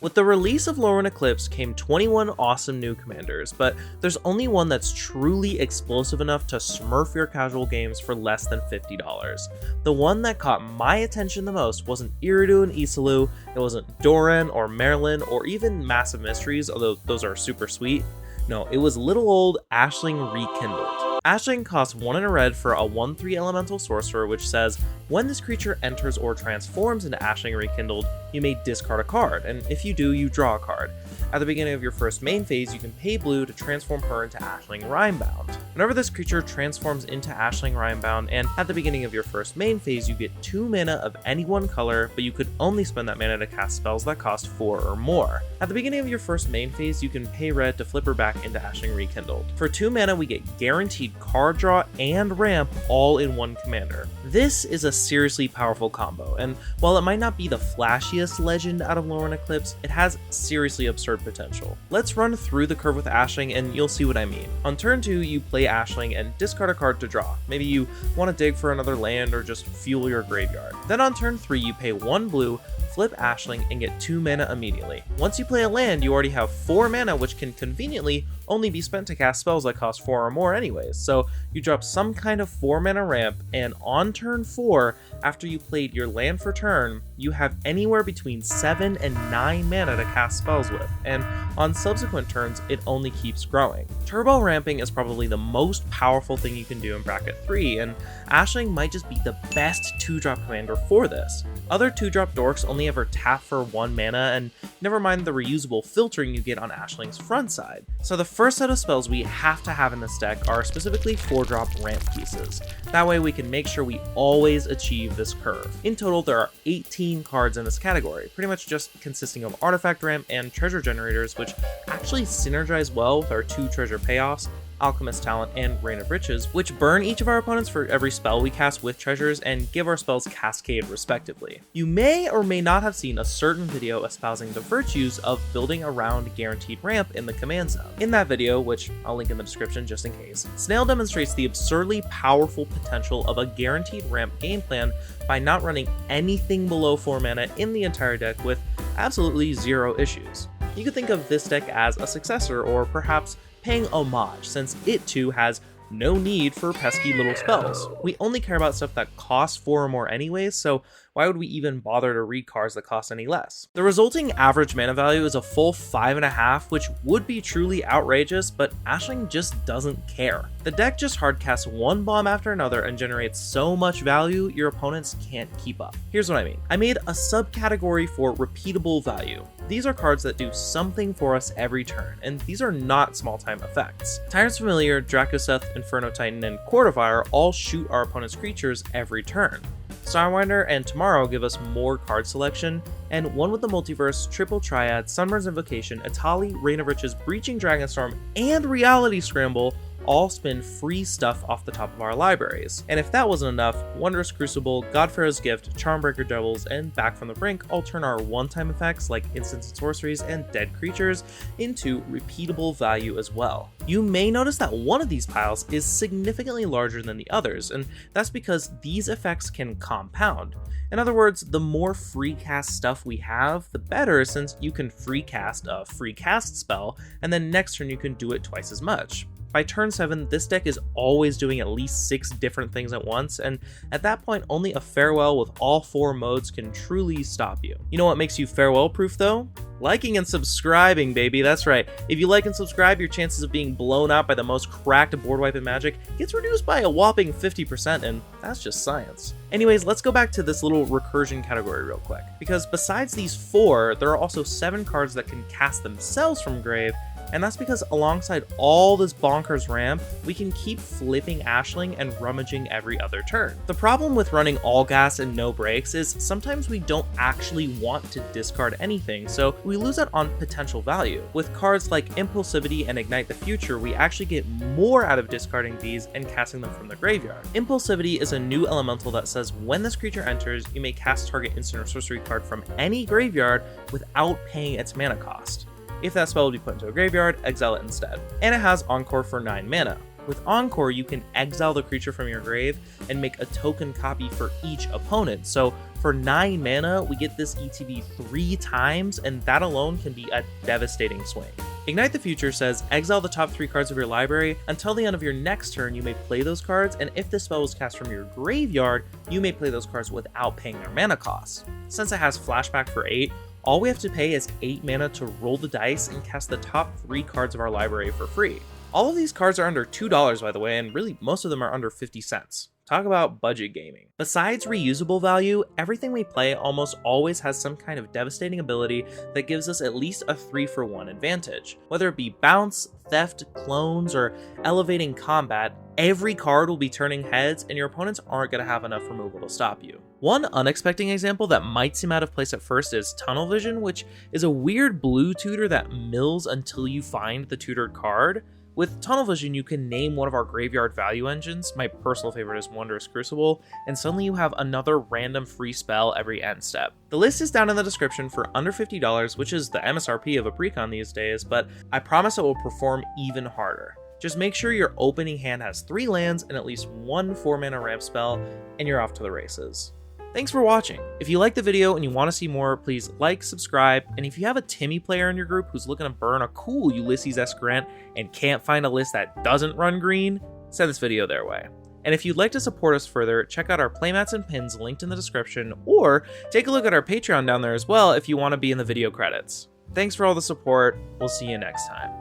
With the release of Lorwyn Eclipsed came 21 awesome new commanders, but there's only one that's truly explosive enough to smurf your casual games for less than $50. The one that caught my attention the most wasn't Iridu and Isalu, it wasn't Doran or Merlin or even Massive Mysteries, although those are super sweet. No, it was little old Ashling Rekindled. Ashling costs 1 in a red for a 1/3 elemental sorcerer, which says, when this creature enters or transforms into Ashling Rekindled, you may discard a card, and if you do, you draw a card. At the beginning of your first main phase, you can pay blue to transform her into Ashling Rhymebound. Whenever this creature transforms into Ashling Rhymebound, and at the beginning of your first main phase, you get 2 mana of any one color, but you could only spend that mana to cast spells that cost 4 or more. At the beginning of your first main phase, you can pay red to flip her back into Ashling Rekindled. For 2 mana, we get guaranteed card draw and ramp all in one commander. This is a seriously powerful combo, and while it might not be the flashiest legend out of Lorwyn Eclipsed, it has seriously absurd potential. Let's run through the curve with Ashling and you'll see what I mean. On turn 2, you play Ashling and discard a card to draw. Maybe you want to dig for another land or just fuel your graveyard. Then on turn 3, you pay 1 blue, flip Ashling, and get 2 mana immediately. Once you play a land, you already have 4 mana, which can conveniently only be spent to cast spells that cost 4 or more anyways, so you drop some kind of 4 mana ramp, and on turn 4, after you played your land for turn, you have anywhere between 7 and 9 mana to cast spells with, and on subsequent turns, it only keeps growing. Turbo ramping is probably the most powerful thing you can do in bracket 3, and Ashling might just be the best 2-drop commander for this. Other 2-drop dorks only ever tap for 1 mana, and never mind the reusable filtering you get on Ashling's front side. So the first set of spells we have to have in this deck are specifically 4-drop ramp pieces. That way we can make sure we always achieve this curve. In total, there are 18 cards in this category, pretty much just consisting of artifact ramp and treasure generators, which actually synergize well with our 2 treasure payoffs, Alchemist Talent, and Reign of Riches, which burn each of our opponents for every spell we cast with treasures and give our spells Cascade respectively. You may or may not have seen a certain video espousing the virtues of building around guaranteed ramp in the command zone. In that video, which I'll link in the description just in case, Snail demonstrates the absurdly powerful potential of a guaranteed ramp game plan by not running anything below 4 mana in the entire deck with absolutely 0 issues. You could think of this deck as a successor, or perhaps paying homage, since it too has no need for pesky little spells. We only care about stuff that costs 4 or more anyways, so why would we even bother to read cards that cost any less? The resulting average mana value is a full 5.5, which would be truly outrageous, but Ashling just doesn't care. The deck just hardcasts one bomb after another and generates so much value your opponents can't keep up. Here's what I mean. I made a subcategory for repeatable value. These are cards that do something for us every turn, and these are not small-time effects. Tyrant's Familiar, Dracoseth, Inferno Titan, and Court of Fire all shoot our opponent's creatures every turn. Starwinder and Tomorrow give us more card selection, and One with the Multiverse, Triple Triad, Sunburn's Invocation, Atali, Reign of Riches, Breaching Dragonstorm, and Reality Scramble all spin free stuff off the top of our libraries. And if that wasn't enough, Wondrous Crucible, Godpharaoh's Gift, Charmbreaker Devils, and Back from the Brink all turn our one-time effects like instants and sorceries and dead creatures into repeatable value as well. You may notice that one of these piles is significantly larger than the others, and that's because these effects can compound. In other words, the more free cast stuff we have, the better, since you can free cast a free cast spell, and then next turn you can do it twice as much. By turn 7, this deck is always doing at least 6 different things at once, and at that point only a Farewell with all 4 modes can truly stop you. You know what makes you Farewell proof though? Liking and subscribing, baby, that's right. If you like and subscribe, your chances of being blown out by the most cracked board wipe in Magic gets reduced by a whopping 50%, and that's just science. Anyways, let's go back to this little recursion category real quick, because besides these 4, there are also 7 cards that can cast themselves from grave, and that's because alongside all this bonkers ramp, we can keep flipping Ashling and rummaging every other turn. The problem with running all gas and no breaks is sometimes we don't actually want to discard anything, so we lose out on potential value. With cards like Impulsivity and Ignite the Future, we actually get more out of discarding these and casting them from the graveyard. Impulsivity is a new elemental that says when this creature enters, you may cast target instant or sorcery card from any graveyard without paying its mana cost. If that spell would be put into a graveyard, exile it instead. And it has Encore for 9 mana. With Encore, you can exile the creature from your grave and make a token copy for each opponent. So for 9 mana, we get this ETB 3 times, and that alone can be a devastating swing. Ignite the Future says, exile the top 3 cards of your library. Until the end of your next turn, you may play those cards, and if the spell was cast from your graveyard, you may play those cards without paying their mana cost. Since it has flashback for 8, all we have to pay is 8 mana to roll the dice and cast the top 3 cards of our library for free. All of these cards are under $2, by the way, and really most of them are under 50 cents. Talk about budget gaming. Besides reusable value, everything we play almost always has some kind of devastating ability that gives us at least a 3-for-1 advantage. Whether it be bounce, theft, clones, or elevating combat, every card will be turning heads and your opponents aren't going to have enough removal to stop you. One unexpected example that might seem out of place at first is Tunnel Vision, which is a weird blue tutor that mills until you find the tutored card. With Tunnel Vision, you can name one of our graveyard value engines, my personal favorite is Wondrous Crucible, and suddenly you have another random free spell every end step. The list is down in the description for under $50, which is the MSRP of a precon these days, but I promise it will perform even harder. Just make sure your opening hand has 3 lands and at least 1 4-mana ramp spell, and you're off to the races. Thanks for watching. If you liked the video and you want to see more, please like, subscribe, and if you have a Timmy player in your group who's looking to burn a cool Ulysses S. Grant and can't find a list that doesn't run green, send this video their way. And if you'd like to support us further, check out our playmats and pins linked in the description, or take a look at our Patreon down there as well if you want to be in the video credits. Thanks for all the support. We'll see you next time.